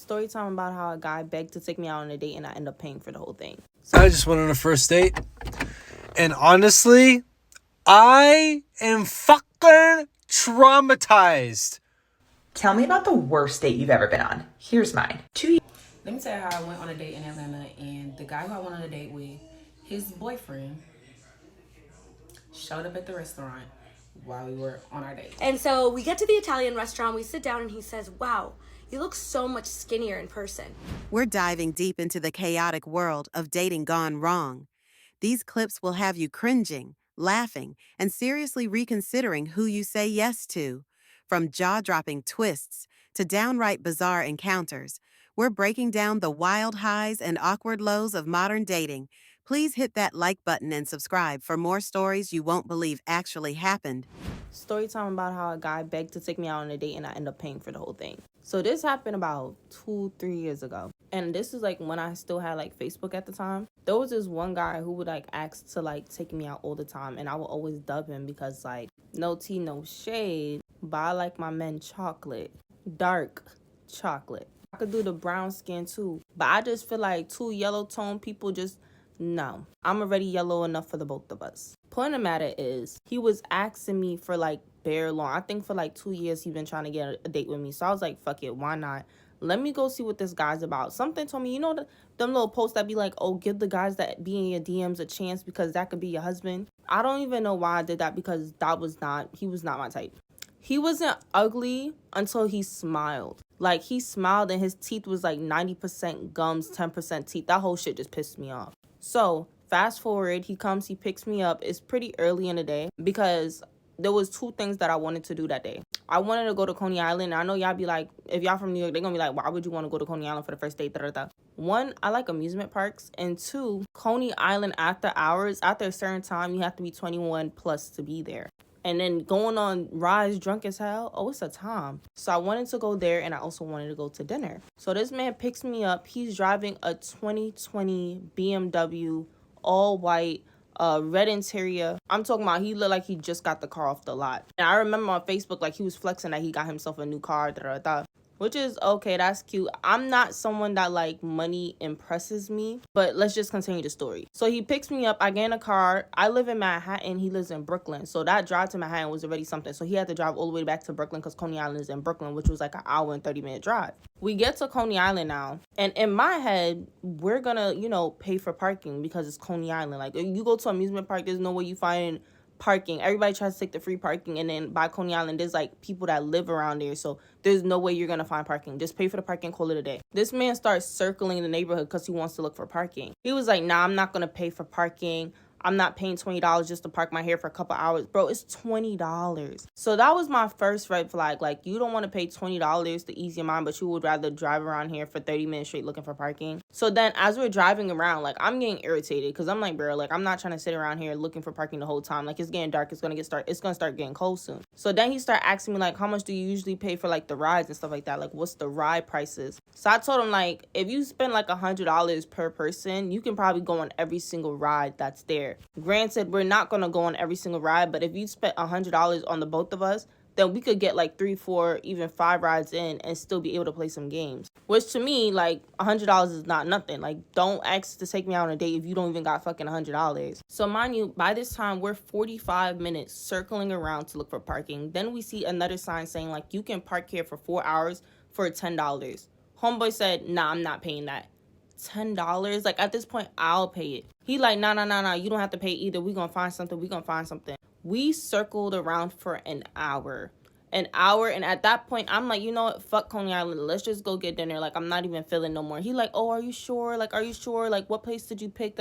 Story time about how a guy begged to take me out on a date and I end up paying for the whole thing. I just went on a first date, and honestly, I am fucking traumatized. Tell me about the worst date you've ever been on. Here's mine. Let me tell you how I went on a date in Atlanta, and the guy who I went on a date with, his boyfriend, showed up at the restaurant while we were on our date. And so we get to the Italian restaurant, we sit down, and he says, "Wow, you look so much skinnier in person." We're diving deep into the chaotic world of dating gone wrong. These clips will have you cringing, laughing, and seriously reconsidering who you say yes to. From jaw-dropping twists to downright bizarre encounters, we're breaking down the wild highs and awkward lows of modern dating. Please hit that like button and subscribe for more stories you won't believe actually happened. Story time about how a guy begged to take me out on a date and I end up paying for the whole thing. So this happened about 2-3 years ago. And this is like when I still had like Facebook at the time. There was this one guy who would like ask to like take me out all the time, and I would always dub him because like no tea, no shade, but I like my men chocolate, dark chocolate. I could do the brown skin too, but I just feel like two yellow tone people just no. I'm already yellow enough for the both of us. Point of matter is, he was asking me for like bare long. I think for like 2 years he's been trying to get a date with me. So I was like, fuck it, why not? Let me go see what this guy's about. Something told me, you know, them little posts that be like, oh, give the guys that be in your DMs a chance because that could be your husband. I don't even know why I did that, because he was not my type. He wasn't ugly until he smiled. Like, he smiled and his teeth was like 90% gums, 10% teeth. That whole shit just pissed me off. So fast forward, he comes, he picks me up. It's pretty early in the day because there was 2 things that I wanted to do that day. I wanted to go to Coney Island. I know y'all be like, if y'all from New York, they're gonna be like, why would you want to go to Coney Island for the first date? Da, da, da. 1, I like amusement parks. And 2, Coney Island after hours, after a certain time, you have to be 21 plus to be there. And then going on rides drunk as hell, oh, it's a time. So I wanted to go there, and I also wanted to go to dinner. So this man picks me up. He's driving a 2020 BMW, all white, red interior. I'm talking about he looked like he just got the car off the lot. And I remember on Facebook, like, he was flexing that he got himself a new car, da, da, da. Which is okay, that's cute. I'm not someone that like money impresses me, but let's just continue the story. So he picks me up, I get in a car. I live in Manhattan, he lives in Brooklyn. So that drive to Manhattan was already something. So he had to drive all the way back to Brooklyn because Coney Island is in Brooklyn, which was like an hour and 30-minute drive. We get to Coney Island now, and in my head, we're gonna, you know, pay for parking because it's Coney Island. Like, you go to amusement park, there's no way you find parking. Everybody tries to take the free parking, and then by Coney Island there's like people that live around there, so there's no way you're gonna find parking. Just pay for the parking, call it a day. This man starts circling the neighborhood because he wants to look for parking. He was like, nah, I'm not gonna pay for parking. I'm not paying $20 just to park my hair for a couple hours. Bro, it's $20. So that was my first red flag. Like, you don't want to pay $20 to ease your mind, but you would rather drive around here for 30 minutes straight looking for parking. So then as we're driving around, like, I'm getting irritated because I'm like, bro, like, I'm not trying to sit around here looking for parking the whole time. Like, it's getting dark. It's gonna start getting cold soon. So then he started asking me, like, how much do you usually pay for, like, the rides and stuff like that? Like, what's the ride prices? So I told him, like, if you spend like $100 per person, you can probably go on every single ride that's there. Granted, we're not going to go on every single ride, but if you spent $100 on the both of us, then we could get like 3, 4, even 5 rides in and still be able to play some games. Which to me, like, $100 is not nothing. Like, don't ask to take me out on a date if you don't even got fucking $100. So mind you, by this time, we're 45 minutes circling around to look for parking. Then we see another sign saying, like, you can park here for 4 hours for $10. Homeboy said, nah, I'm not paying that. $10? Like, at this point, I'll pay it. He like, nah, you don't have to pay either. We gonna find something. We circled around for an hour, and at that point, I'm like, you know what, fuck Coney Island, let's just go get dinner. Like, I'm not even feeling no more. He like, oh, are you sure? Like, what place did you pick?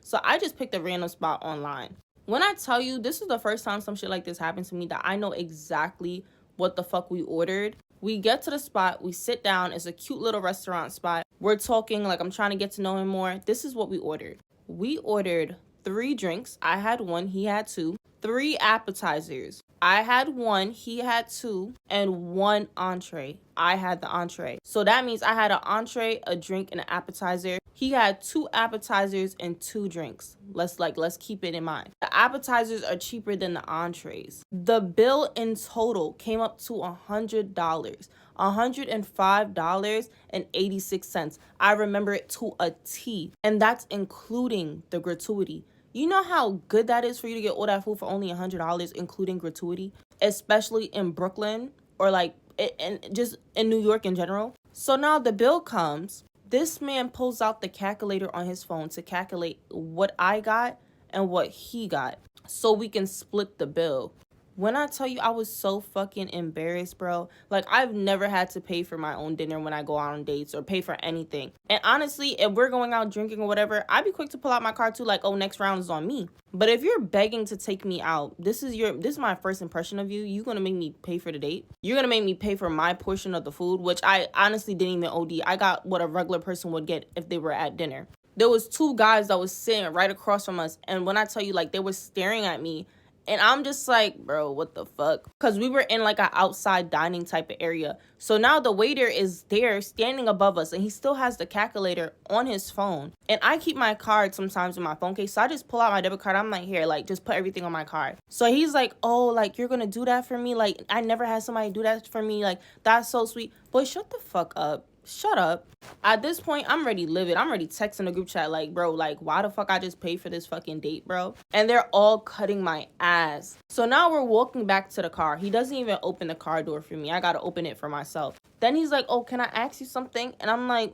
So I just picked a random spot online. When I tell you, this is the first time some shit like this happened to me, that I know exactly what the fuck we ordered. We get to the spot, we sit down. It's a cute little restaurant spot. We're talking, like, I'm trying to get to know him more. This is what we ordered. We ordered 3 drinks. I had 1, he had 2. 3 appetizers. I had 1, he had 2, and 1 entree. I had the entree. So that means I had an entree, a drink, and an appetizer. He had 2 appetizers and 2 drinks. Let's keep it in mind. The appetizers are cheaper than the entrees. The bill in total came up to $100. $105.86. I remember it to a T. And that's including the gratuity. You know how good that is for you to get all that food for only $100, including gratuity? Especially in Brooklyn or like and just in New York in general. So now the bill comes. This man pulls out the calculator on his phone to calculate what I got and what he got so we can split the bill. When I tell you I was so fucking embarrassed, bro. Like, I've never had to pay for my own dinner when I go out on dates or pay for anything. And honestly, if we're going out drinking or whatever, I'd be quick to pull out my card too, like, oh, next round is on me. But if you're begging to take me out, this is my first impression of you. You're gonna make me pay for the date. You're gonna make me pay for my portion of the food, which I honestly didn't even OD. I got what a regular person would get if they were at dinner. There was two guys that was sitting right across from us, and when I tell you, like, they were staring at me. And I'm just like, bro, what the fuck? Because we were in like an outside dining type of area. So now the waiter is there standing above us and he still has the calculator on his phone. And I keep my card sometimes in my phone case. So I just pull out my debit card. I'm like, here, like, just put everything on my card. So he's like, oh, like, you're going to do that for me? Like, I never had somebody do that for me. Like, that's so sweet. Boy, shut the fuck up. Shut up. At this point, I'm ready livid. I'm ready texting the group chat like, bro, like, why the fuck I just paid for this fucking date, bro? And they're all cutting my ass. So now we're walking back to the car. He doesn't even open the car door for me. I gotta open it for myself. Then he's like, oh, can I ask you something? And I'm like,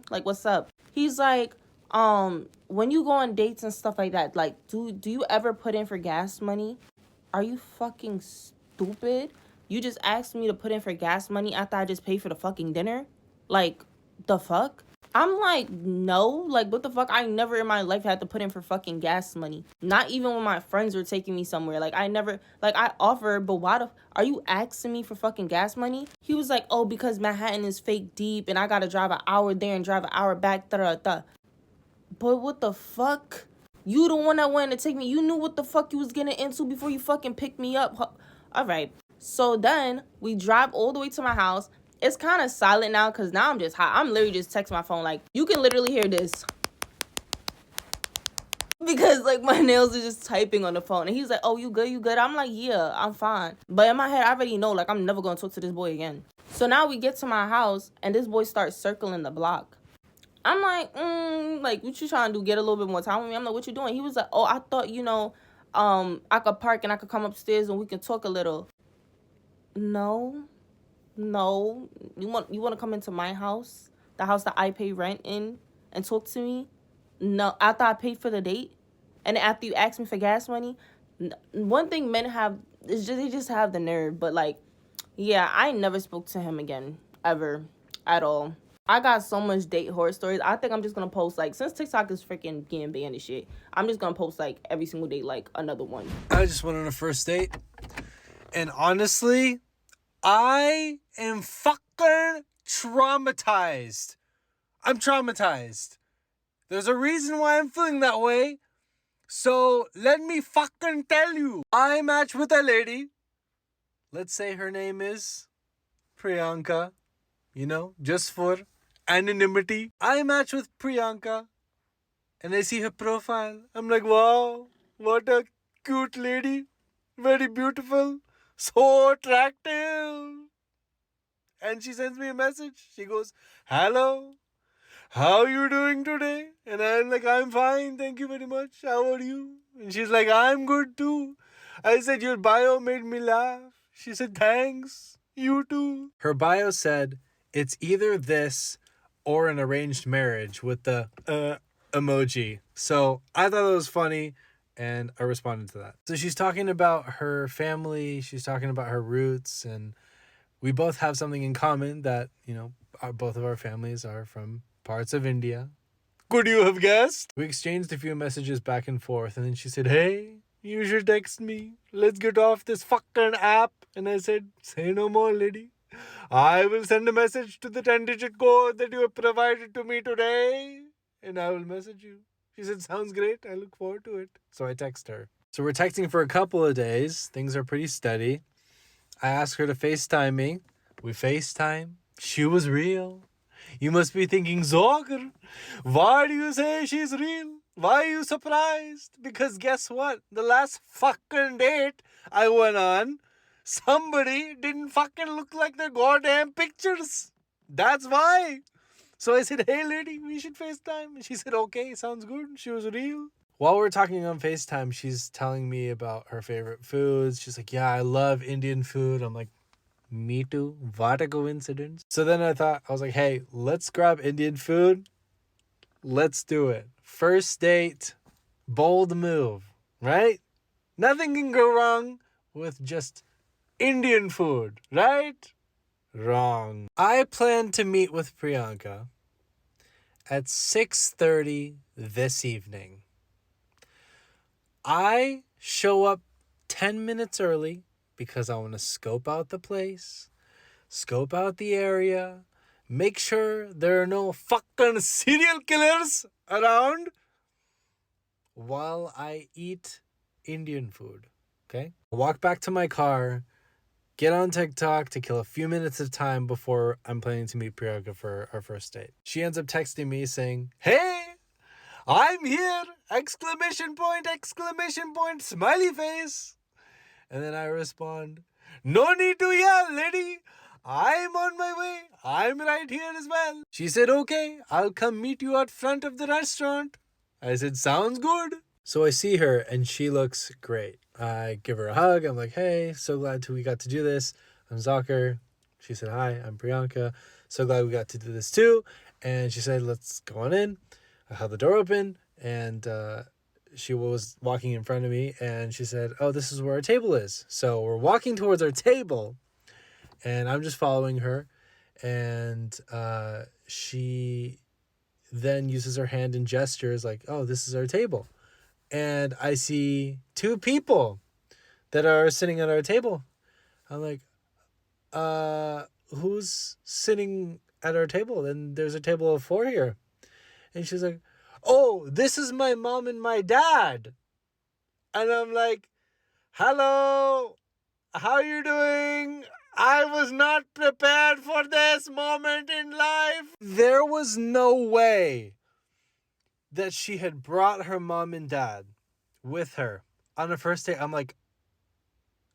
like, what's up? He's like, when you go on dates and stuff like that, like, do you ever put in for gas money? Are you fucking stupid? You just asked me to put in for gas money after I just paid for the fucking dinner? Like, the fuck? I'm like, no. Like, what the fuck? I never in my life had to put in for fucking gas money. Not even when my friends were taking me somewhere. Like, I never, like, I offered, but why are you asking me for fucking gas money? He was like, oh, because Manhattan is fake deep and I gotta drive an hour there and drive an hour back. Da-da-da. But what the fuck? You the one that wanted to take me. You knew what the fuck you was getting into before you fucking picked me up. All right. So then we drive all the way to my house. It's kind of silent now because now I'm just hot. I'm literally just texting my phone. Like, you can literally hear this. Because, like, my nails are just typing on the phone. And he's like, oh, you good? You good? I'm like, yeah, I'm fine. But in my head, I already know, like, I'm never going to talk to this boy again. So now we get to my house, and this boy starts circling the block. I'm like, like, what you trying to do? Get a little bit more time with me? I'm like, what you doing? He was like, oh, I thought, I could park and I could come upstairs and we can talk a little. No, you want to come into my house, the house that I pay rent in, and talk to me? No, after I paid for the date, and after you asked me for gas money. One thing men have is they just have the nerve. But like, yeah, I never spoke to him again ever at all. I got so much date horror stories. I think I'm just gonna post, like, since TikTok is freaking getting banned and shit, I'm just gonna post like every single day, like, another one. I just went on a first date, and honestly, I am fucking traumatized. I'm traumatized. There's a reason why I'm feeling that way. So let me fucking tell you. I matched with a lady. Let's say her name is Priyanka. Just for anonymity. I matched with Priyanka. And I see her profile. I'm like, wow, what a cute lady. Very beautiful. So attractive. And she sends me a message. She goes, hello, how are you doing today? And I'm like, I'm fine, thank you very much. How are you? And she's like, I'm good too. I said, your bio made me laugh. She said, thanks, you too. Her bio said, it's either this or an arranged marriage with the emoji. So I thought it was funny. And I responded to that. So she's talking about her family. She's talking about her roots. And we both have something in common that, both of our families are from parts of India. Could you have guessed? We exchanged a few messages back and forth. And then she said, hey, you should text me. Let's get off this fucking app. And I said, say no more, lady. I will send a message to the 10-digit code that you have provided to me today. And I will message you. She said, sounds great. I look forward to it. So I text her. So we're texting for a couple of days. Things are pretty steady. I asked her to FaceTime me. We FaceTime. She was real. You must be thinking, Zogar, why do you say she's real? Why are you surprised? Because guess what? The last fucking date I went on, somebody didn't fucking look like their goddamn pictures. That's why. So I said, hey lady, we should FaceTime. And she said, okay, sounds good. She was real. While we're talking on FaceTime, she's telling me about her favorite foods. She's like, yeah, I love Indian food. I'm like, me too. What a coincidence. So then I was like, hey, let's grab Indian food. Let's do it. First date, bold move, right? Nothing can go wrong with just Indian food, right? Wrong. I plan to meet with Priyanka at 6:30 this evening. I show up 10 minutes early because I want to scope out the place, scope out the area, make sure there are no fucking serial killers around while I eat Indian food, okay? I walk back to my car, get on TikTok to kill a few minutes of time before I'm planning to meet Priyanka for our first date. She ends up texting me saying, hey, I'm here! Exclamation point, smiley face. And then I respond, no need to yell, lady. I'm on my way. I'm right here as well. She said, okay, I'll come meet you out front of the restaurant. I said, sounds good. So I see her and she looks great. I give her a hug. I'm like, hey, so glad we got to do this. I'm Zakir. She said, hi, I'm Priyanka. So glad we got to do this too. And she said, let's go on in. I held the door open and she was walking in front of me and she said, oh, this is where our table is. So we're walking towards our table and I'm just following her. And she then uses her hand and gestures like, oh, this is our table. And I see two people that are sitting at our table. I'm like, who's sitting at our table? And there's a table of 4 here. And she's like, oh, this is my mom and my dad. And I'm like, hello, how you doing? I was not prepared for this moment in life. There was no way that she had brought her mom and dad with her on a first date. I'm like,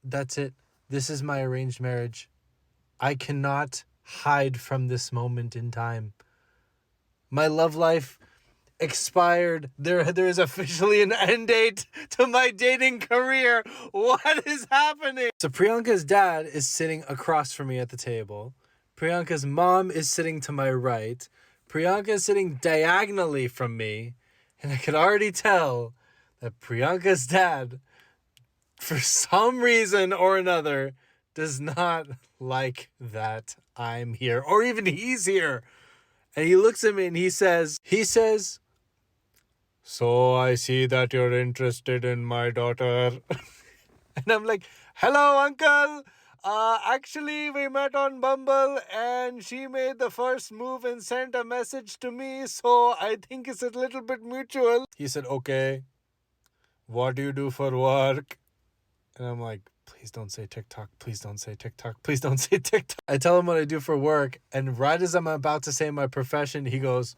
that's it. This is my arranged marriage. I cannot hide from this moment in time. My love life expired. There is officially an end date to my dating career. What is happening? So Priyanka's dad is sitting across from me at the table. Priyanka's mom is sitting to my right. Priyanka is sitting diagonally from me. And I could already tell that Priyanka's dad, for some reason or another, does not like that I'm here. Or even he's here. And he looks at me and he says, so I see that you're interested in my daughter. And I'm like, hello, uncle. Actually, we met on Bumble and she made the first move and sent a message to me. So I think it's a little bit mutual. He said, okay, what do you do for work? And I'm like, please don't say TikTok. Please don't say TikTok. Please don't say TikTok. I tell him what I do for work. And right as I'm about to say my profession, he goes,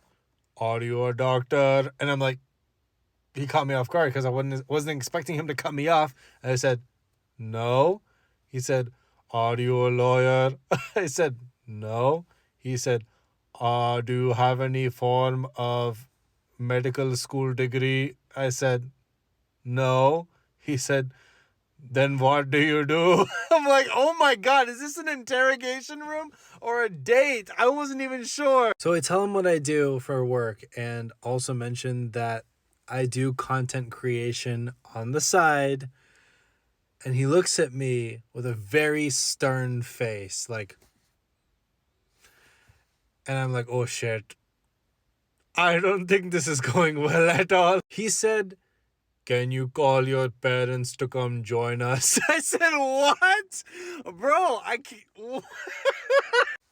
are you a doctor? And I'm like, he caught me off guard because I wasn't expecting him to cut me off. And I said, no. He said, are you a lawyer? I said, no. He said, do you have any form of medical school degree? I said, no. He said, then what do you do? I'm like, oh my God, is this an interrogation room or a date? I wasn't even sure. So I tell him what I do for work and also mention that I do content creation on the side. And he looks at me with a very stern face, like, and I'm like, oh shit. I don't think this is going well at all. He said, can you call your parents to come join us? I said, what? Bro, I can't.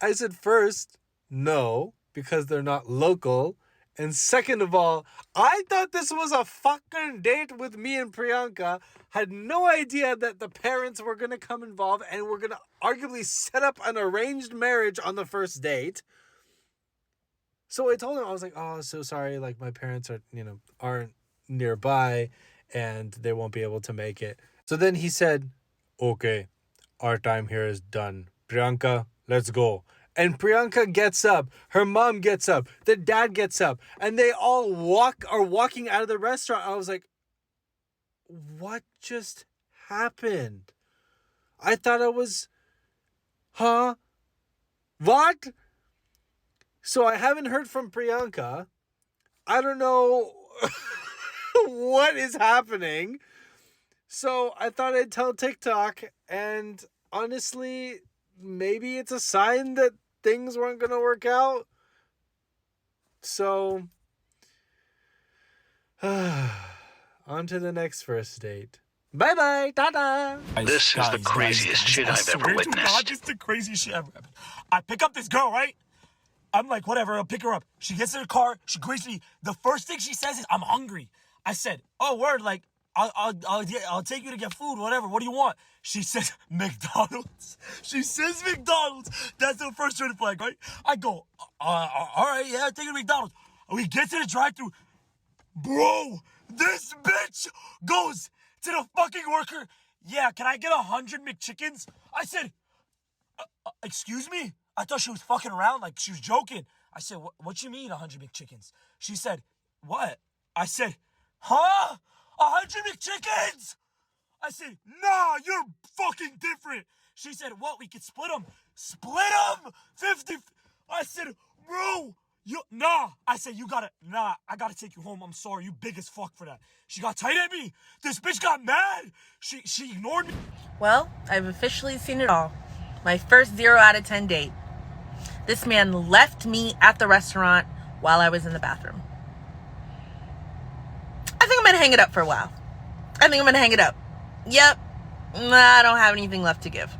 I said, first, no, because they're not local. And second of all, I thought this was a fucking date with me and Priyanka. Had no idea that the parents were going to come involved and we're going to arguably set up an arranged marriage on the first date. So I told him, I was like, oh, so sorry. Like, my parents aren't nearby and they won't be able to make it. So then he said, okay, our time here is done. Priyanka, let's go. And Priyanka gets up. Her mom gets up. The dad gets up. And they all are walking out of the restaurant. I was like, what just happened? I thought it was... Huh? What? So I haven't heard from Priyanka. I don't know what is happening. So I thought I'd tell TikTok, and honestly, maybe it's a sign that things weren't going to work out. So, on to the next first date. Bye-bye. Ta-da. This is the craziest shit I've ever witnessed. God, this is the craziest shit ever. I pick up this girl, right? I'm like, whatever, I'll pick her up. She gets in her car, she greets me. The first thing she says is, I'm hungry. I said, oh, word, like, I'll take you to get food, whatever. What do you want? She says, McDonald's. She says McDonald's. That's the first red flag, right? I go, all right, yeah, take you to McDonald's. We get to the drive-thru. Bro, this bitch goes to the fucking worker. Yeah, can I get 100 McChickens? I said, excuse me? I thought she was fucking around, like she was joking. I said, what you mean 100 McChickens? She said, what? I said, huh? 100 McChickens? I said, nah, you're fucking different. She said, what? We could split them. Split them? 50. I said, bro, nah. I said, I gotta take you home. I'm sorry. You big as fuck for that. She got tight at me. This bitch got mad. She ignored me. Well, I've officially seen it all. My first 0 out of 10 date. This man left me at the restaurant while I was in the bathroom. I think I'm gonna hang it up for a while. Yep. I don't have anything left to give.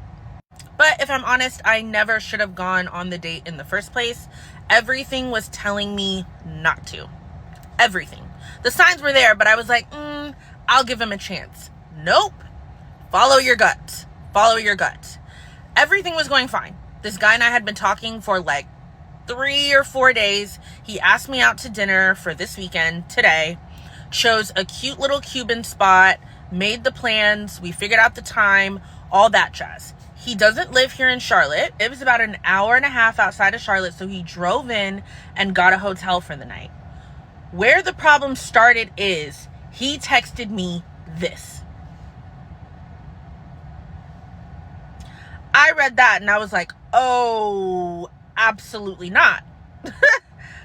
But if I'm honest, I never should have gone on the date in the first place. Everything was telling me not to. Everything. The signs were there, but I was like, I'll give him a chance. Nope. Follow your gut. Everything was going fine. This guy and I had been talking for like 3 or 4 days. He asked me out to dinner for this weekend, today. Chose a cute little Cuban spot, made the plans, we figured out the time, all that jazz. He doesn't live here in Charlotte. It was about an hour and a half outside of Charlotte, so he drove in and got a hotel for the night. Where the problem started is he texted me this. I read that and I was like, oh, absolutely not.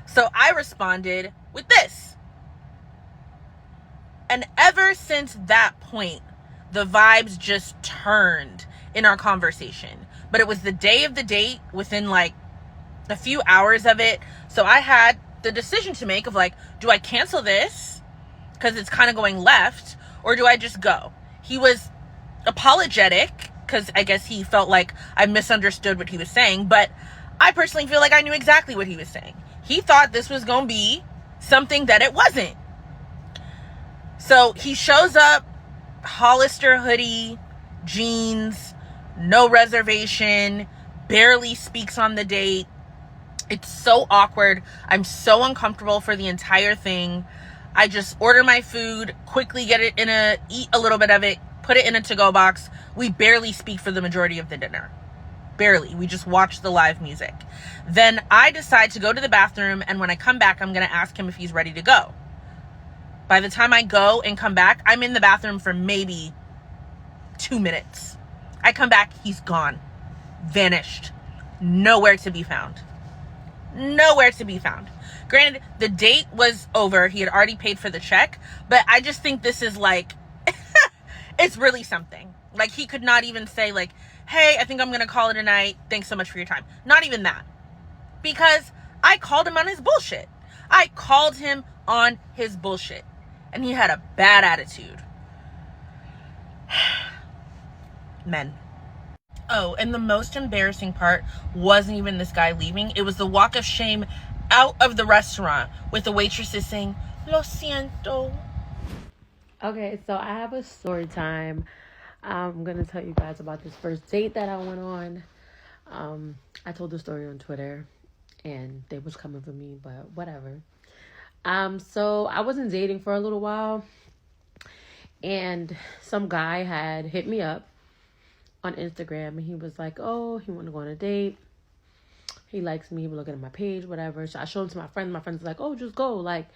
So I responded with this. And ever since that point, the vibes just turned in our conversation. But it was the day of the date, within like a few hours of it. So I had the decision to make of like, do I cancel this because it's kind of going left, or do I just go? He was apologetic because I guess he felt like I misunderstood what he was saying, but I personally feel like I knew exactly what he was saying. He thought this was going to be something that it wasn't. So he shows up, Hollister hoodie, jeans, no reservation, barely speaks on the date. It's so awkward. I'm so uncomfortable for the entire thing. I just order my food, quickly eat a little bit of it, put it in a to-go box. We barely speak for the majority of the dinner. Barely. We just watch the live music. Then I decide to go to the bathroom, and when I come back, I'm going to ask him if he's ready to go. By the time I go and come back, I'm in the bathroom for maybe 2 minutes. I come back, he's gone. Vanished. Nowhere to be found. Granted, the date was over. He had already paid for the check. But I just think this is like, it's really something. Like, he could not even say like, hey, I think I'm going to call it a night. Thanks so much for your time. Not even that. Because I called him on his bullshit. And he had a bad attitude. Men. Oh, and the most embarrassing part wasn't even this guy leaving. It was the walk of shame out of the restaurant with the waitresses saying, Lo siento. Okay, so I have a story time. I'm going to tell you guys about this first date that I went on. I told the story on Twitter, and they was coming for me, but whatever. So I wasn't dating for a little while, and some guy had hit me up, on Instagram, and he was like, oh, he wanted to go on a date. He likes me. He was looking at my page, whatever. So I showed him to my friends. My friends like, oh, just go. Like,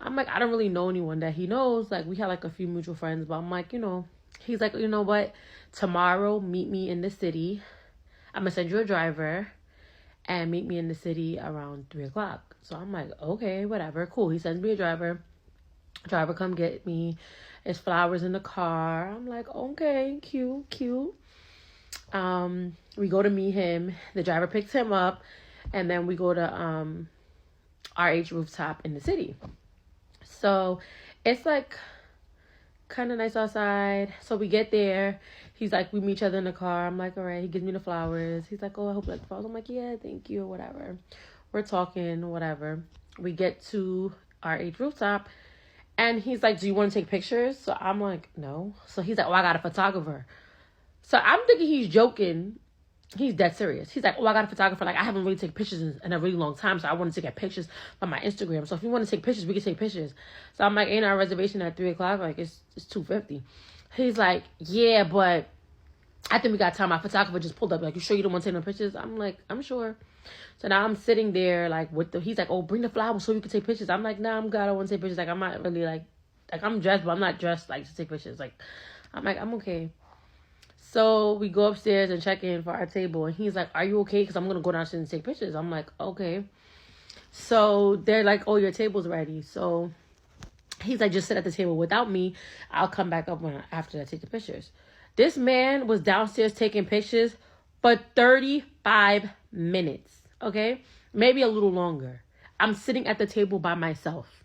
I'm like, I don't really know anyone that he knows. Like, we had like a few mutual friends, but I'm like, he's like, you know what? Tomorrow, meet me in the city. I'm gonna send you a driver and meet me in the city around 3:00. So I'm like, okay, whatever, cool. He sends me a driver. Driver come get me. There's flowers in the car. I'm like, okay, cute. We go to meet him. The driver picks him up, and then we go to RH rooftop in the city. So it's like kind of nice outside. So we get there. He's like, we meet each other in the car. I'm like, all right. He gives me the flowers. He's like, oh, I hope you like the flowers. I'm like, yeah, thank you, whatever. We're talking, whatever. We get to RH rooftop, and he's like, do you want to take pictures? So I'm like, no. So he's like, oh, I got a photographer. So I'm thinking he's joking. He's dead serious. He's like, oh, I got a photographer. Like, I haven't really taken pictures in a really long time, so I wanted to get pictures from my Instagram. So if you want to take pictures, we can take pictures. So I'm like, ain't our reservation at 3:00? Like, it's $250. He's like, yeah, but I think we got time. My photographer just pulled up. Like, you sure you don't want to take no pictures? I'm like, I'm sure. So now I'm sitting there, like, he's like, oh, bring the flowers so you can take pictures. I'm like, nah, I'm good. I don't want to take pictures. Like, I'm not really, like, I'm dressed, but I'm not dressed, like, to take pictures. Like, I'm okay. So we go upstairs and check in for our table. And he's like, are you okay? Because I'm going to go downstairs and take pictures. I'm like, okay. So they're like, oh, your table's ready. So he's like, just sit at the table without me. I'll come back up after I take the pictures. This man was downstairs taking pictures for 35 minutes. Okay? Maybe a little longer. I'm sitting at the table by myself.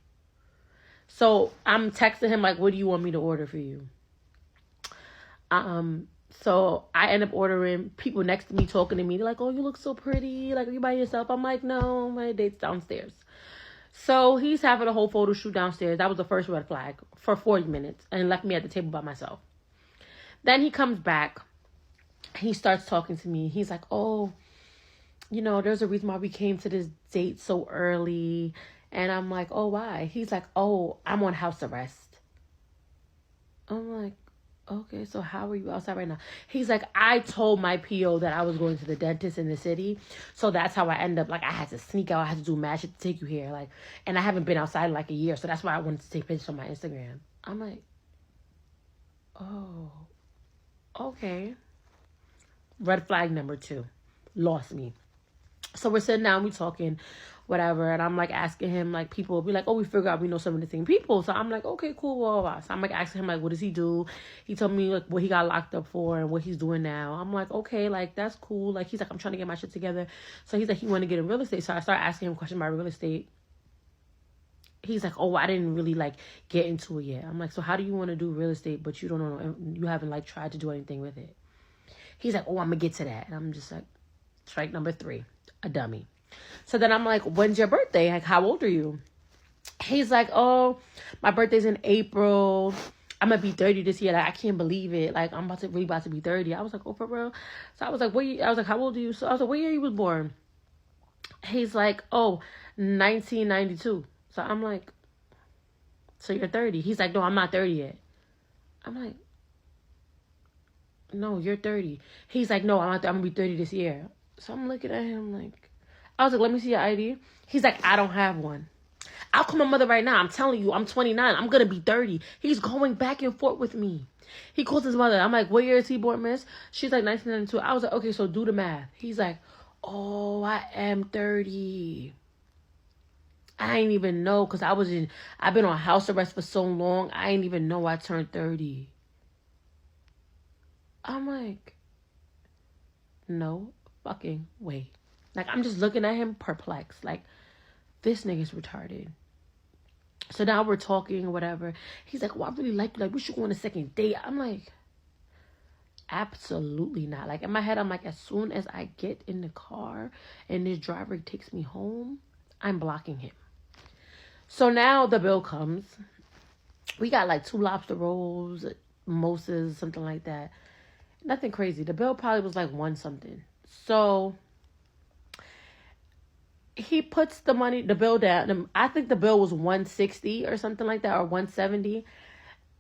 So I'm texting him like, what do you want me to order for you? So I end up ordering. People next to me talking to me. They're like, oh, you look so pretty. Like, are you by yourself? I'm like, no, my date's downstairs. So he's having a whole photo shoot downstairs. That was the first red flag for 40 minutes and left me at the table by myself. Then he comes back. He starts talking to me. He's like, oh, there's a reason why we came to this date so early. And I'm like, oh, why? He's like, oh, I'm on house arrest. I'm like, okay, so how are you outside right now? He's like, I told my PO that I was going to the dentist in the city. So that's how I end up, like, I had to sneak out. I had to do mad shit to take you here. Like, and I haven't been outside in like a year. So that's why I wanted to take pictures on my Instagram. I'm like, oh, okay. Red flag number 2. Lost me. So we're sitting down, we talking, whatever. And I'm like asking him, like, people be like, oh, we figure out we know some of the same people. So I'm like, okay, cool, blah, blah, blah. So I'm like asking him, like, what does he do? He told me, like, what he got locked up for and what he's doing now. I'm like, okay, like, that's cool. Like, he's like, I'm trying to get my shit together. So he's like, he want to get in real estate. So I started asking him questions about real estate. He's like, oh, I didn't really, like, get into it yet. I'm like, so how do you want to do real estate, but you don't know, you haven't, like, tried to do anything with it? He's like, oh, I'm going to get to that. And I'm just like, strike number 3, a dummy. So then I'm like, when's your birthday? Like, how old are you? He's like, oh, my birthday's in April. I'm going to be 30 this year. Like, I can't believe it. Like, I'm about to be 30. I was like, oh, for real? So I was like, how old are you? So I was like, what year you was born? He's like, oh, 1992. So I'm like, so you're 30. He's like, no, I'm not 30 yet. I'm like, no, you're 30. He's like, no, I'm going to be 30 this year. So I'm looking at him like, I was like, let me see your ID. He's like, I don't have one. I'll call my mother right now. I'm telling you, I'm 29. I'm going to be 30. He's going back and forth with me. He calls his mother. I'm like, what year is he born, miss? She's like, 1992. I was like, okay, so do the math. He's like, oh, I am 30. I ain't even know because I've been on house arrest for so long. I ain't even know I turned 30. I'm like, no fucking way. Like, I'm just looking at him perplexed. Like, this nigga's retarded. So now we're talking or whatever. He's like, well, I really like you. Like, we should go on a second date. I'm like, absolutely not. Like, in my head, I'm like, as soon as I get in the car and this driver takes me home, I'm blocking him. So now the bill comes. We got like 2 lobster rolls, mimosas, something like that. Nothing crazy. The bill probably was like 1 something. So he puts the bill down. I think the bill was $160 or something like that, or $170.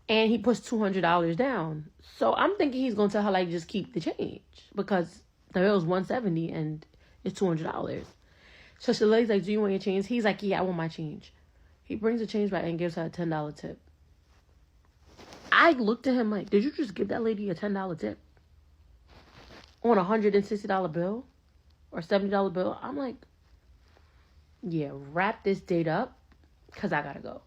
And he puts $200 down. So I'm thinking he's going to tell her, like, just keep the change. Because the bill is $170 and it's $200. So the lady's like, do you want your change? He's like, yeah, I want my change. He brings the change back and gives her a $10 tip. I looked at him like, did you just give that lady a $10 tip? On a $160 bill? Or $70 bill? I'm like, yeah, wrap this date up. Because I got to go.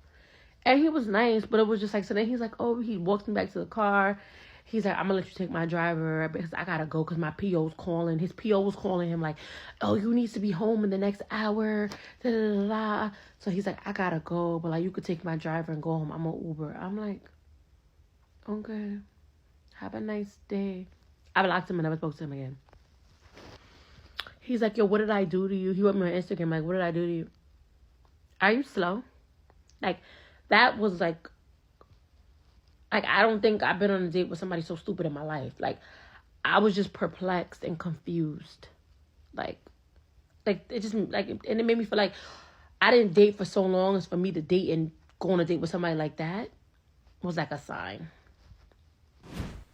And he was nice, but it was just like, so then he's like, oh, he walks me back to the car. He's like, I'm going to let you take my driver because I got to go because my PO's calling. His PO was calling him like, oh, you need to be home in the next hour. Da, da, da, da. So he's like, I got to go, but like, you could take my driver and go home. I'm on Uber. I'm like, okay, have a nice day. I blocked him and never spoke to him again. He's like, yo, what did I do to you? He wrote me on Instagram like, what did I do to you? Are you slow? Like, that was like, I don't think I've been on a date with somebody so stupid in my life. Like, I was just perplexed and confused. Like it just, like, and it made me feel like I didn't date for so long as for me to date and go on a date with somebody like that was like a sign.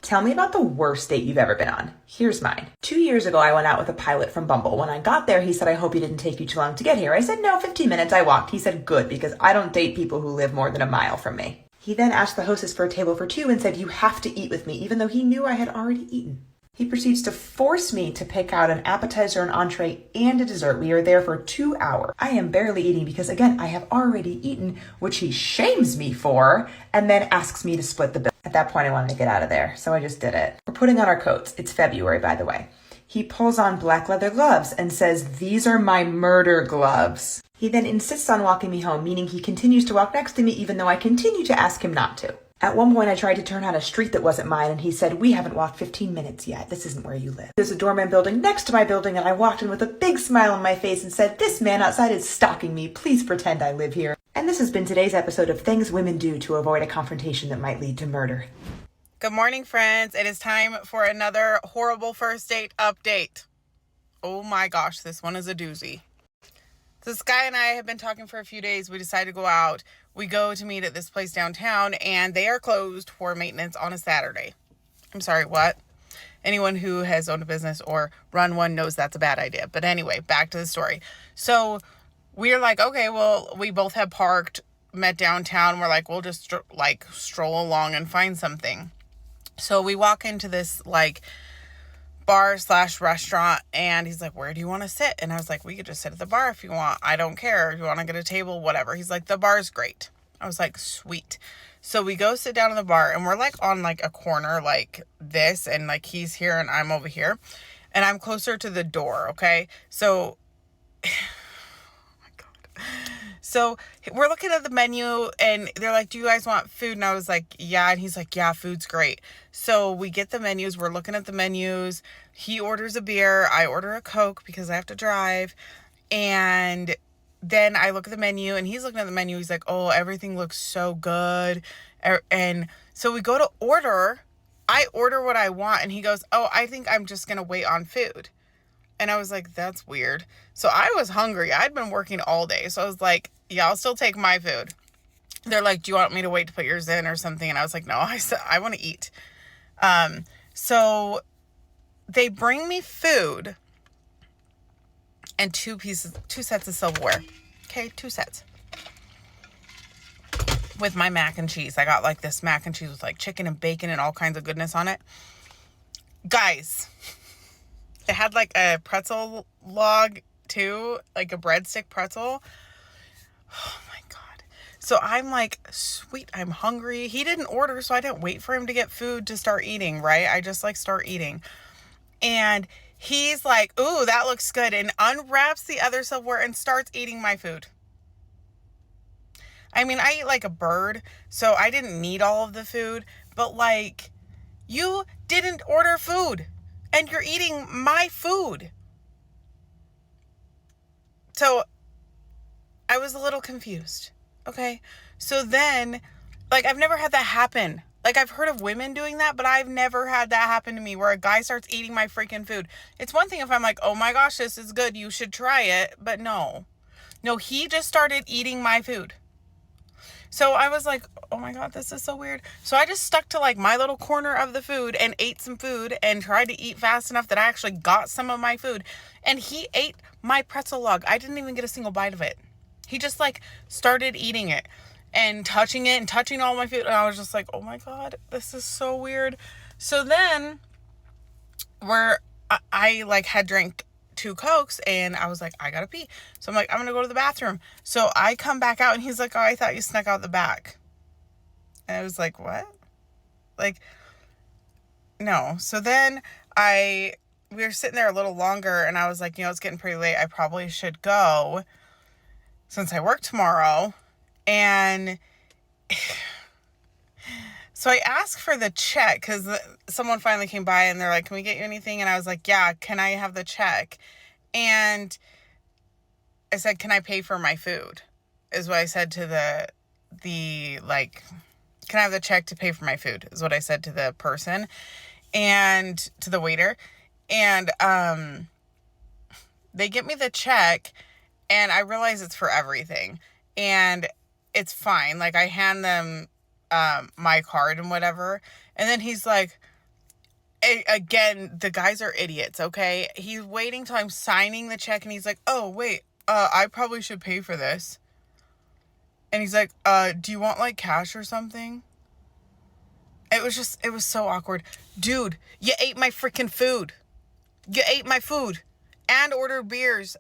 Tell me about the worst date you've ever been on. Here's mine. 2 years ago, I went out with a pilot from Bumble. When I got there, he said, I hope he didn't take you too long to get here. I said, no, 15 minutes. I walked. He said, good, because I don't date people who live more than a mile from me. He then asked the hostess for a table for two and said, you have to eat with me, even though he knew I had already eaten. He proceeds to force me to pick out an appetizer, an entree, and a dessert. We are there for 2 hours. I am barely eating because, again, I have already eaten, which he shames me for, and then asks me to split the bill. At that point, I wanted to get out of there, so I just did it. We're putting on our coats. It's February, by the way. He pulls on black leather gloves and says, these are my murder gloves. He then insists on walking me home, meaning he continues to walk next to me even though I continue to ask him not to. At one point, I tried to turn on a street that wasn't mine, and he said, we haven't walked 15 minutes yet. This isn't where you live. There's a doorman building next to my building, and I walked in with a big smile on my face and said, this man outside is stalking me. Please pretend I live here. And this has been today's episode of Things Women Do to Avoid a Confrontation That Might Lead to Murder. Good morning, friends. It is time for another horrible first date update. Oh my gosh, this one is a doozy. This guy and I have been talking for a few days. We decided to go out. We go to meet at this place downtown, and they are closed for maintenance on a Saturday. I'm sorry, what? Anyone who has owned a business or run one knows that's a bad idea. But anyway, back to the story. So we're like, okay, well, we both have parked, met downtown. We're like, we'll just stroll along and find something. So we walk into this bar/restaurant, and he's like, where do you want to sit? And I was like, we could just sit at the bar if you want. I don't care. If you want to get a table, whatever. He's like, the bar's great. I was like, sweet. So we go sit down in the bar, and we're on a corner like this, and he's here and I'm over here, and I'm closer to the door. Okay. So, oh my God. So we're looking at the menu, and they're like, do you guys want food? And I was like, yeah. And he's like, yeah, food's great. So we get the menus. We're looking at the menus. He orders a beer. I order a Coke because I have to drive. And then I look at the menu, and he's looking at the menu. He's like, oh, everything looks so good. And so we go to order. I order what I want. And he goes, oh, I think I'm just going to wait on food. And I was like, that's weird. So I was hungry. I'd been working all day. So I was like, yeah, I'll still take my food. They're like, do you want me to wait to put yours in or something? And I was like, no, I want to eat. So they bring me food and two sets of silverware. Okay, 2 sets. With my mac and cheese. I got this mac and cheese with chicken and bacon and all kinds of goodness on it. Guys, it had a pretzel log too, a breadstick pretzel. Oh my God. So I'm like, sweet, I'm hungry. He didn't order, so I didn't wait for him to get food to start eating, right? I just start eating. And he's like, ooh, that looks good. And unwraps the other silverware and starts eating my food. I mean, I eat like a bird, so I didn't need all of the food. But you didn't order food. And you're eating my food. So I was a little confused. Okay. So then, I've never had that happen. I've heard of women doing that, but I've never had that happen to me where a guy starts eating my freaking food. It's one thing if I'm like, oh my gosh, this is good. You should try it. But no, he just started eating my food. So I was like, oh my God, this is so weird. So I just stuck to like my little corner of the food and ate some food and tried to eat fast enough that I actually got some of my food. And he ate my pretzel log. I didn't even get a single bite of it. He just like started eating it and touching it and touching all my food. And I was just like, oh my God, this is so weird. So then I like had drank 2 Cokes and I was like, I gotta pee. So I'm like, I'm gonna go to the bathroom. So I come back out and he's like, oh, I thought you snuck out the back. And I was like, what? Like, no. So then we were sitting there a little longer and I was like, it's getting pretty late. I probably should go since I work tomorrow. And so I asked for the check because someone finally came by and they're like, can we get you anything? And I was like, yeah, can I have the check? And I said, can I pay for my food? Is what I said to the like, can I have the check to pay for my food? Is what I said to the person and to the waiter. And they get me the check and I realize it's for everything. And it's fine. Like I hand them my card and whatever. And then he's like, again, the guys are idiots, okay? He's waiting till I'm signing the check and he's like, oh, wait, I probably should pay for this. And he's like, do you want like cash or something? It was so awkward. Dude, you ate my freaking food. You ate my food and ordered beers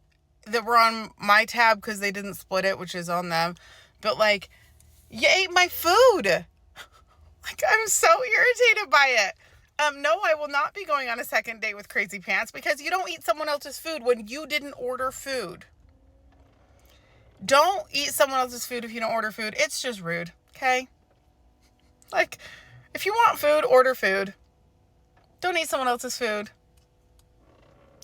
that were on my tab because they didn't split it, which is on them. But like, you ate my food. Like, I'm so irritated by it. No, I will not be going on a second date with Crazy Pants because you don't eat someone else's food when you didn't order food. Don't eat someone else's food if you don't order food. It's just rude, okay? Like, if you want food, order food. Don't eat someone else's food.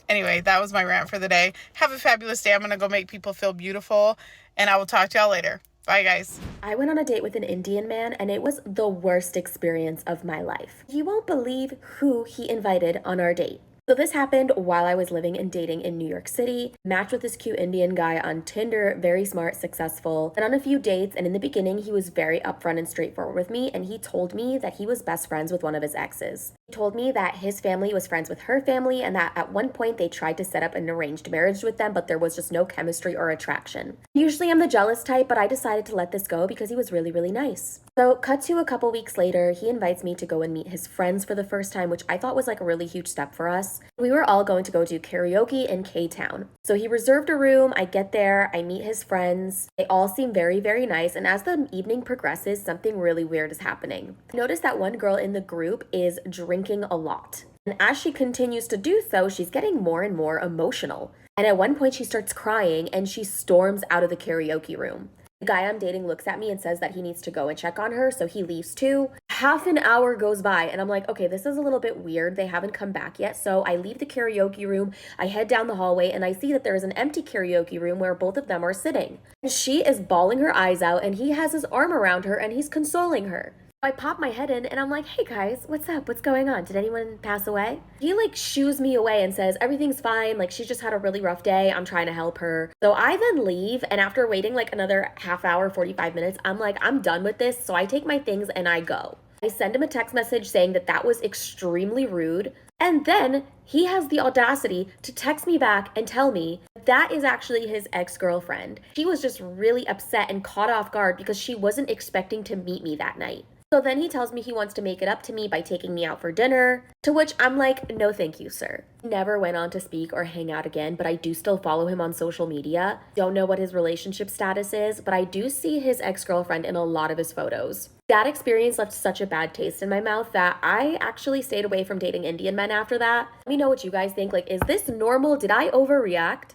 Anyway, that was my rant for the day. Have a fabulous day. I'm going to go make people feel beautiful, and I will talk to y'all later. Bye, guys. I went on a date with an Indian man, and it was the worst experience of my life. You won't believe who he invited on our date. So this happened while I was living and dating in New York City. Matched with this cute Indian guy on Tinder, very smart, successful, and on a few dates. And in the beginning, he was very upfront and straightforward with me, and he told me that he was best friends with one of his exes. He told me that his family was friends with her family and that at one point they tried to set up an arranged marriage with them, but there was just no chemistry or attraction. Usually I'm the jealous type, but I decided to let this go because he was really, really nice. So cut to a couple weeks later, he invites me to go and meet his friends for the first time, which I thought was like a really huge step for us. We were all going to go do karaoke in K-Town. So he reserved a room, I get there, I meet his friends. They all seem very, very nice, and as the evening progresses, something really weird is happening. Notice that one girl in the group is drinking a lot. And as she continues to do so, she's getting more and more emotional. And at one point she starts crying and she storms out of the karaoke room. The guy I'm dating looks at me and says that he needs to go and check on her, so he leaves too. Half an hour goes by and I'm like, okay, this is a little bit weird. They haven't come back yet. So I leave the karaoke room, I head down the hallway, and I see that there is an empty karaoke room where both of them are sitting. And she is bawling her eyes out and he has his arm around her and he's consoling her. I pop my head in and I'm like, hey guys, what's up? What's going on? Did anyone pass away? He like shoos me away and says, everything's fine. Like she's just had a really rough day. I'm trying to help her. So I then leave, and after waiting like another half hour, 45 minutes, I'm like, I'm done with this. So I take my things and I go. I send him a text message saying that that was extremely rude. And then he has the audacity to text me back and tell me that is actually his ex-girlfriend. She was just really upset and caught off guard because she wasn't expecting to meet me that night. So then he tells me he wants to make it up to me by taking me out for dinner, to which I'm like, no thank you, sir. He never went on to speak or hang out again, but I do still follow him on social media. Don't know what his relationship status is, but I do see his ex-girlfriend in a lot of his photos. That experience left such a bad taste in my mouth that I actually stayed away from dating Indian men after that. Let me know what you guys think. Like, is this normal? Did I overreact?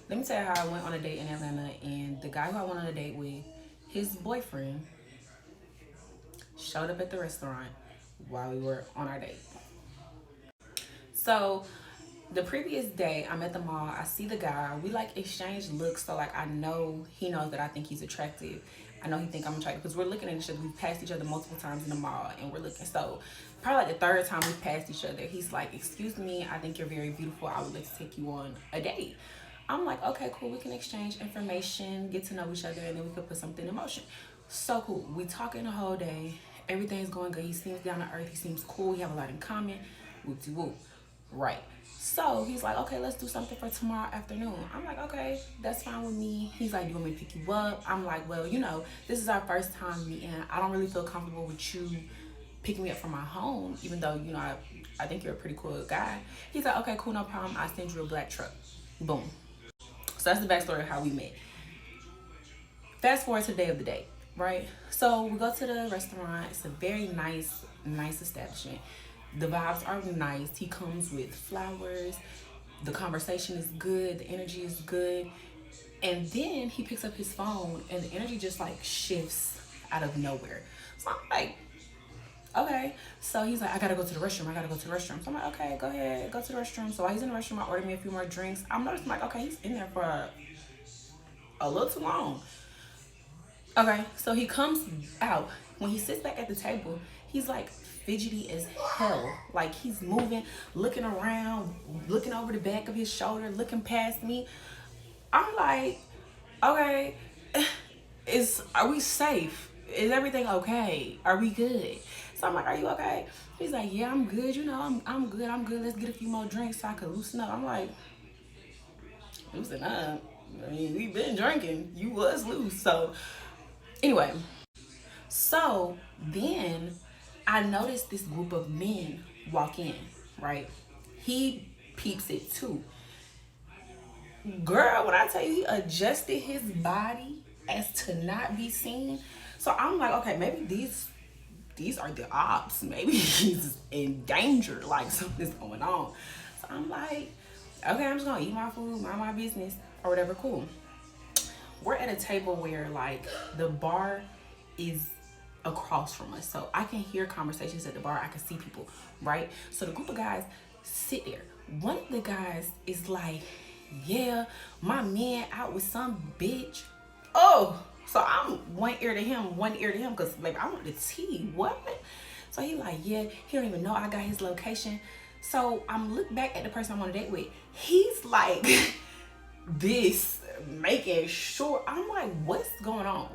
Let me tell you how I went on a date in Atlanta, and the guy who I went on a date with, his boyfriend showed up at the restaurant while we were on our date. So the previous day, I'm at the mall, I see the guy, we like exchange looks, so like I know he knows that I think he's attractive. I know he think I'm attractive because we're looking at each other. We've passed each other multiple times in the mall and we're looking. So probably like the third time we've passed each other, he's like, excuse me, I think you're very beautiful. I would like to take you on a date. I'm like, okay, cool. We can exchange information, get to know each other, and then we could put something in motion. So cool. We talking the whole day. Everything's going good. He seems down to earth. He seems cool. We have a lot in common. Whoop-de-whoop. Right. So he's like, okay, let's do something for tomorrow afternoon. I'm like, okay, that's fine with me. He's like, do you want me to pick you up? I'm like, well, you know, this is our first time meeting. I don't really feel comfortable with you picking me up from my home, even though, you know, I think you're a pretty cool guy. He's like, okay, cool, no problem. I'll send you a black truck. Boom. So that's the backstory of how we met. Fast forward to the day of the date, right? So we go to the restaurant. It's a very nice establishment. The vibes are nice. He comes with flowers. The conversation is good. The energy is good. And then he picks up his phone and the energy just like shifts out of nowhere. So I'm like, okay. So he's like, I gotta go to the restroom. So I'm like, okay, go ahead, go to the restroom. So while he's in the restroom, I ordered me a few more drinks. I'm noticing like, okay, he's in there for a little too long. Okay, so he comes out. When he sits back at the table, he's like fidgety as hell. Like he's moving, looking around, looking over the back of his shoulder, looking past me. I'm like, okay, are we safe? Is everything okay? Are we good? So I'm like, are you okay? He's like, yeah, I'm good. You know, I'm good. Let's get a few more drinks so I can loosen up. I'm like, loosen up? I mean, we've been drinking. You was loose. So anyway, so then I noticed this group of men walk in, right? He peeps it too. Girl, when I tell you he adjusted his body as to not be seen. So I'm like, okay, maybe these are the ops. Maybe he's in danger, like something's going on. So I'm like, okay, I'm just gonna eat my food, mind my business, or whatever, cool. We're at a table where like the bar is across from us. So I can hear conversations at the bar, I can see people, right? So the group of guys sit there. One of the guys is like, yeah, my man out with some bitch. Oh, so I'm one ear to him, because baby, I want the tea. What? So he like, yeah, he don't even know I got his location. So I'm looking back at the person I'm on a date with. He's like this, making sure. I'm like, what's going on?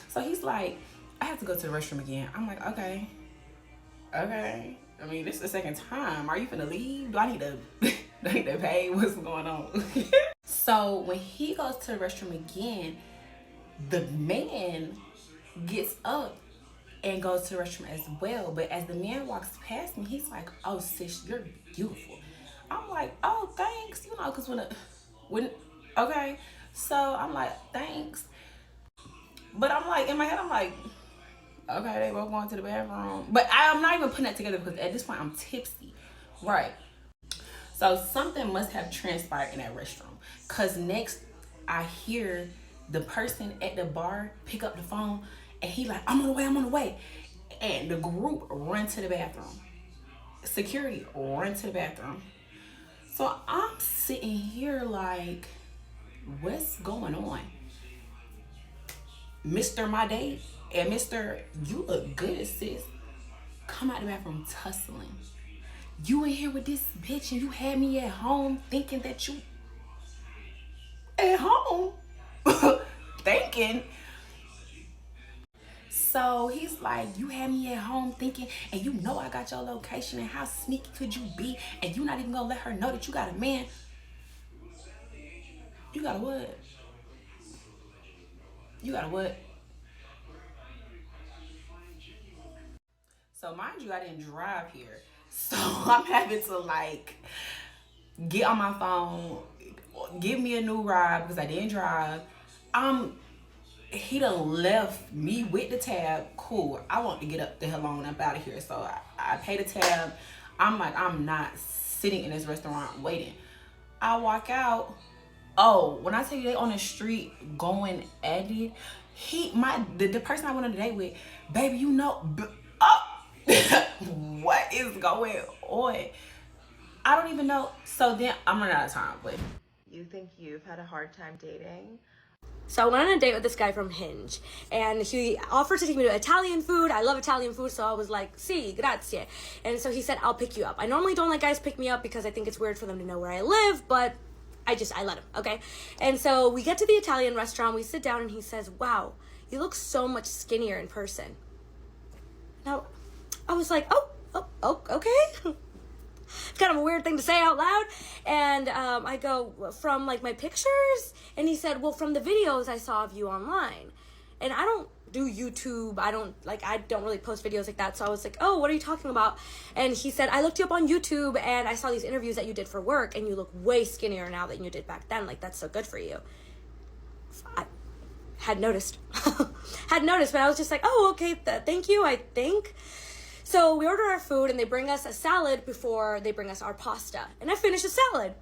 So he's like, I have to go to the restroom again. I'm like, okay. I mean, this is the second time. Are you finna leave? Do I need to pay? What's going on? So when he goes to the restroom again, the man gets up and goes to the restroom as well. But as the man walks past me, he's like, oh sis, you're beautiful. I'm like, oh thanks, you know, because when okay. So I'm like, thanks. But I'm like, in my head, I'm like, okay, they both going to the bathroom. But I'm not even putting that together because at this point I'm tipsy. Right. So something must have transpired in that restroom. Cause next I hear the person at the bar pick up the phone and he like, I'm on the way. And the group run to the bathroom. Security run to the bathroom. So I'm sitting here like, what's going on? Mr. My date and Mr. You look good, sis. Come out the bathroom tussling. You in here with this bitch and you had me at home thinking that you at home thinking. So he's like, you had me at home thinking, and you know I got your location, and how sneaky could you be, and you not even gonna let her know that you got a man. You got a what? So mind you, I didn't drive here. So I'm having to like get on my phone, give me a new ride because I didn't drive. He done left me with the tab. Cool. I want to get up the hell on up out of here. So I pay the tab. I'm like, I'm not sitting in this restaurant waiting. I walk out. Oh, when I tell you they on the street going at it, the person I went on the date with, baby, you know, what is going on? I don't even know. So then I'm running out of time. But You think you've had a hard time dating? So I went on a date with this guy from Hinge, and he offered to take me to Italian food. I love Italian food, so I was like, si, grazie. And so he said, I'll pick you up. I normally don't let guys pick me up because I think it's weird for them to know where I live, but I let him, okay? And so we get to the Italian restaurant, we sit down, and he says, wow, you look so much skinnier in person. Now, I was like, oh, okay. It's kind of a weird thing to say out loud. And I go, from like my pictures? And he said, well, from the videos I saw of you online. And I don't do YouTube. I don't really post videos like that. So I was like, oh, what are you talking about? And he said, I looked you up on YouTube and I saw these interviews that you did for work and you look way skinnier now than you did back then. Like, that's so good for you. I had noticed. But I was just like, oh, okay, thank you, I think. So we order our food and they bring us a salad before they bring us our pasta. And I finished the salad.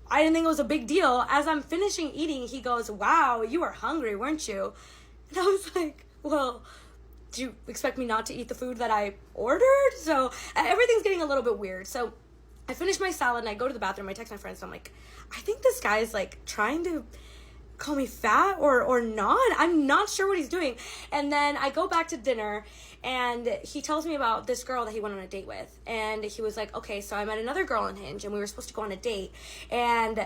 I didn't think it was a big deal. As I'm finishing eating, he goes, wow, you were hungry, weren't you? And I was like, well, do you expect me not to eat the food that I ordered? So everything's getting a little bit weird. So I finish my salad and I go to the bathroom. I text my friends and I'm like, I think this guy is like trying to call me fat or not. I'm not sure what he's doing. And then I go back to dinner and he tells me about this girl that he went on a date with. And he was like, okay, so I met another girl on Hinge and we were supposed to go on a date. And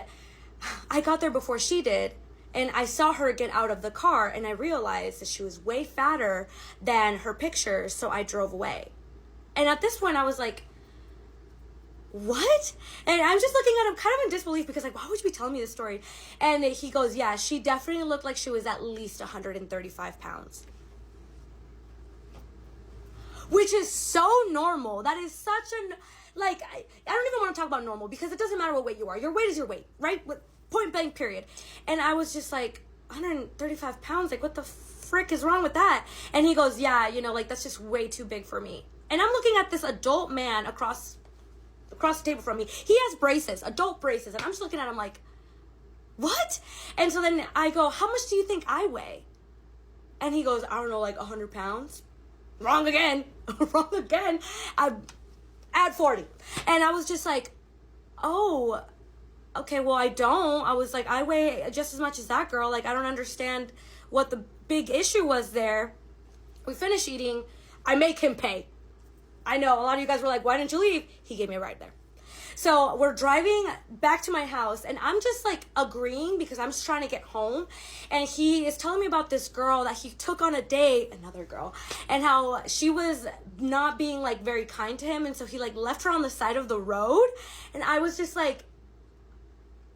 I got there before she did. And I saw her get out of the car and I realized that she was way fatter than her pictures. So I drove away. And at this point I was like, what? And I'm just looking at him kind of in disbelief because like, why would you be telling me this story? And he goes, yeah, she definitely looked like she was at least 135 pounds. Which is so normal. That is such an, like, I don't even want to talk about normal because it doesn't matter what weight you are. Your weight is your weight, right? Point blank, period. And I was just like, 135 pounds? Like, what the frick is wrong with that? And he goes, yeah, you know, like, that's just way too big for me. And I'm looking at this adult man across the table from me. He has braces, adult braces. And I'm just looking at him like, what? And so then I go, how much do you think I weigh? And he goes, I don't know, like 100 pounds. Wrong again. Wrong again. I add 40. And I was just like, oh, okay, well, I don't. I was like, I weigh just as much as that girl. Like, I don't understand what the big issue was there. We finish eating. I make him pay. I know, a lot of you guys were like, why didn't you leave? He gave me a ride there. So we're driving back to my house and I'm just like agreeing because I'm just trying to get home. And he is telling me about this girl that he took on a date, another girl, and how she was not being like very kind to him. And so he like left her on the side of the road. And I was just like,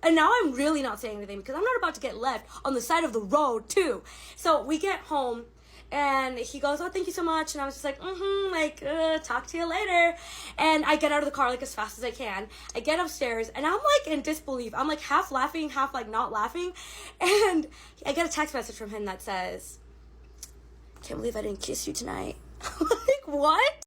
and now I'm really not saying anything because I'm not about to get left on the side of the road too. So we get home and he goes, oh, thank you so much. And I was just like, talk to you later. And I get out of the car like as fast as I can. I get upstairs and I'm like in disbelief. I'm like half laughing, half like not laughing. And I get a text message from him that says, can't believe I didn't kiss you tonight. I'm like, what?